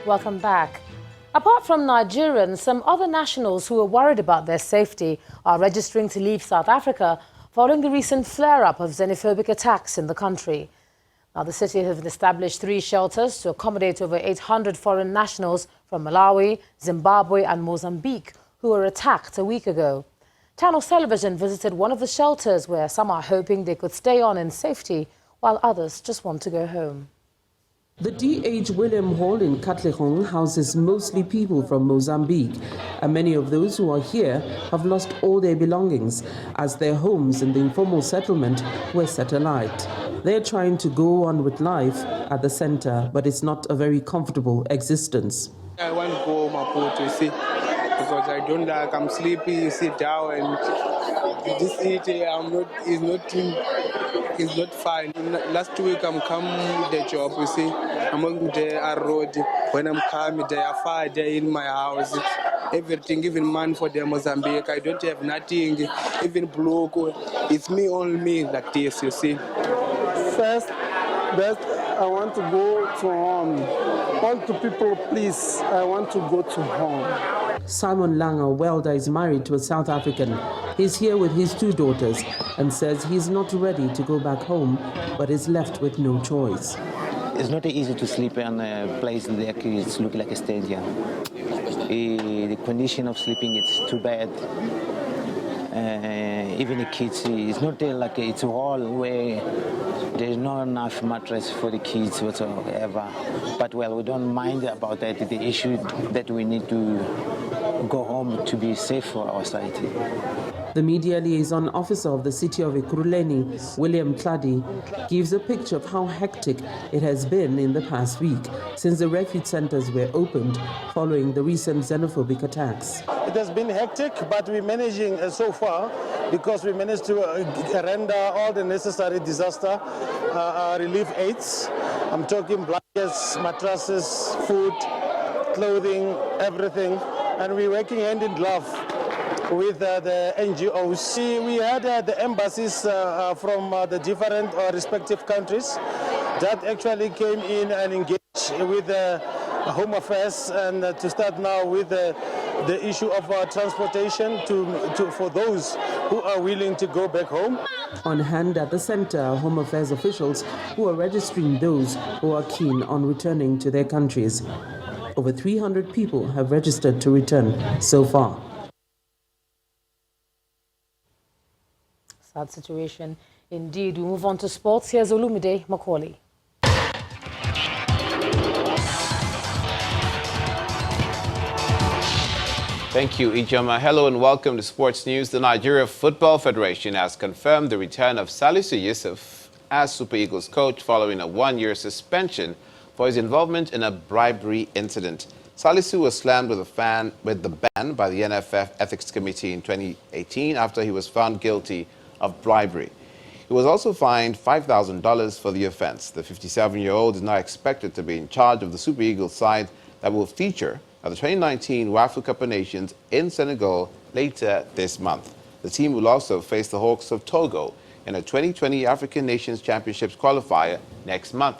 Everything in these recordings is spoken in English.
Welcome back. Apart from Nigerians, some other nationals who are worried about their safety are registering to leave South Africa following the recent flare-up of xenophobic attacks in the country. Now, the city has established 3 shelters to accommodate over 800 foreign nationals from Malawi, Zimbabwe and Mozambique who were attacked a week ago. Channels Television visited one of the shelters where some are hoping they could stay on in safety while others just want to go home. The D.H. William Hall in Katlehong houses mostly people from Mozambique, and many of those who are here have lost all their belongings as their homes in the informal settlement were set alight. They're trying to go on with life at the center, but it's not a very comfortable existence. I want to go Maputo, you see, because I don't like, I'm sleepy, you sit down, and this city is not fine. Last week I'm coming with the job, you see, I'm working there at road. When I'm coming there, I fire there in my house. Everything, even money for the Mozambique, I don't have nothing, even block. It's me, only me, like this, you see. First, best, I want to go to home. All the people, please, I want to go to home. Simon Langer Welder is married to a South African. He's here with his 2 daughters and says he's not ready to go back home, but is left with no choice. It's not easy to sleep in a place like it looks like a stadium. The condition of sleeping is too bad. Even the kids, it's not like it's a hall where there's not enough mattress for the kids whatsoever. But well, we don't mind about that. The issue that we need to go home to be safe for our society. The media liaison officer of the city of Ekurhuleni, William Tladi, gives a picture of how hectic it has been in the past week since the refuge centers were opened following the recent xenophobic attacks. It has been hectic, but we're managing so far because we managed to render all the necessary disaster relief aids. I'm talking blankets, mattresses, food, clothing, everything. And we're working hand in glove with the NGOs. We had the embassies from the different respective countries that actually came in and engaged with the Home Affairs and to start now with the issue of transportation for those who are willing to go back home. On hand at the center are Home Affairs officials who are registering those who are keen on returning to their countries. Over 300 people have registered to return so far. Sad situation indeed. We move on to sports. Here's Olumide Macaulay. Thank you, Ijoma. Hello and welcome to Sports News. The Nigeria Football Federation has confirmed the return of Salisu Yusuf as Super Eagles coach following a 1-year suspension for his involvement in a bribery incident. Salisu was slammed with the ban by the NFF Ethics Committee in 2018 after he was found guilty of bribery. He was also fined $5,000 for the offense. The 57-year-old is now expected to be in charge of the Super Eagles side that will feature at the 2019 WAFU Cup of Nations in Senegal later this month. The team will also face the Hawks of Togo in a 2020 African Nations Championships qualifier next month.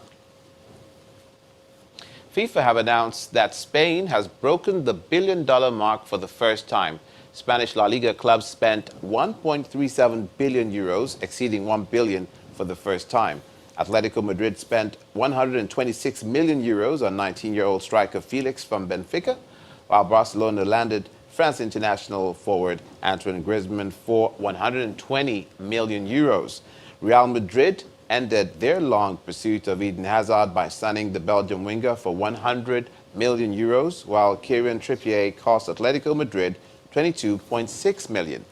FIFA have announced that Spain has broken the billion-dollar mark for the first time. Spanish La Liga clubs spent 1.37 billion euros, exceeding 1 billion for the first time. Atletico Madrid spent 126 million euros on 19-year-old striker Felix from Benfica, while Barcelona landed France international forward Antoine Griezmann for 120 million euros. Real Madrid ended their long pursuit of Eden Hazard by signing the Belgian winger for 100 million euros, while Kieran Trippier cost Atletico Madrid 22.6 million.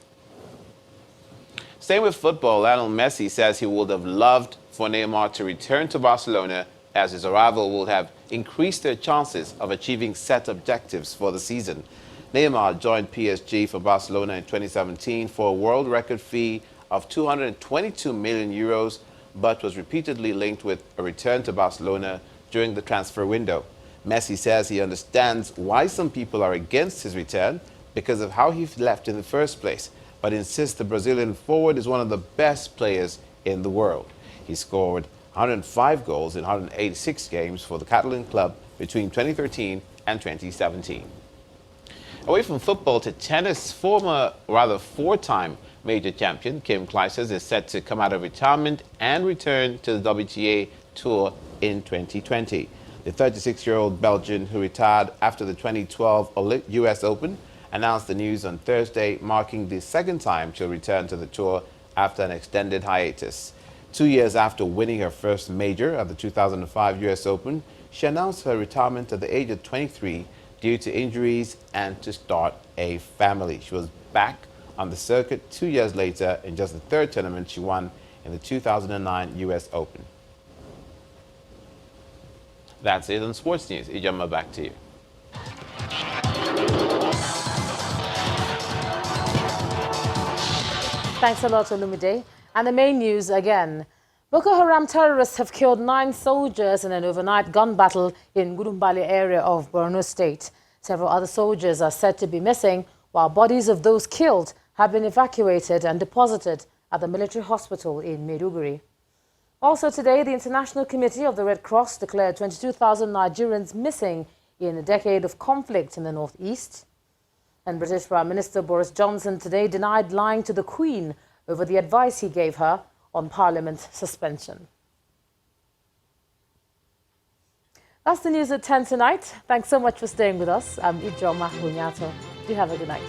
Staying with football, Lionel Messi says he would have loved for Neymar to return to Barcelona, as his arrival will have increased their chances of achieving set objectives for the season. Neymar joined PSG for Barcelona in 2017 for a world record fee of 222 million euros, but was repeatedly linked with a return to Barcelona during the transfer window. Messi says he understands why some people are against his return because of how he left in the first place, but insists the Brazilian forward is one of the best players in the world. He scored 105 goals in 186 games for the Catalan club between 2013 and 2017. Away from football to tennis, four-time major champion Kim Clijsters is set to come out of retirement and return to the WTA Tour in 2020. The 36-year-old Belgian, who retired after the 2012 U.S. Open, announced the news on Thursday, marking the second time she'll return to the tour after an extended hiatus. 2 years after winning her first major at the 2005 U.S. Open, she announced her retirement at the age of 23 due to injuries and to start a family. She was back on the circuit 2 years later in just the third tournament she won in the 2009 U.S. Open. That's it on Sports News. Ijama, back to you. Thanks a lot, Olumide. And the main news again. Boko Haram terrorists have killed 9 soldiers in an overnight gun battle in Gurumbali area of Borno State. Several other soldiers are said to be missing, while bodies of those killed have been evacuated and deposited at the military hospital in Maiduguri. Also today, the International Committee of the Red Cross declared 22,000 Nigerians missing in a decade of conflict in the northeast. And British Prime Minister Boris Johnson today denied lying to the Queen over the advice he gave her on Parliament suspension. That's the news at 10 tonight. Thanks so much for staying with us. I'm Ijoma Hunyato. You have a good night.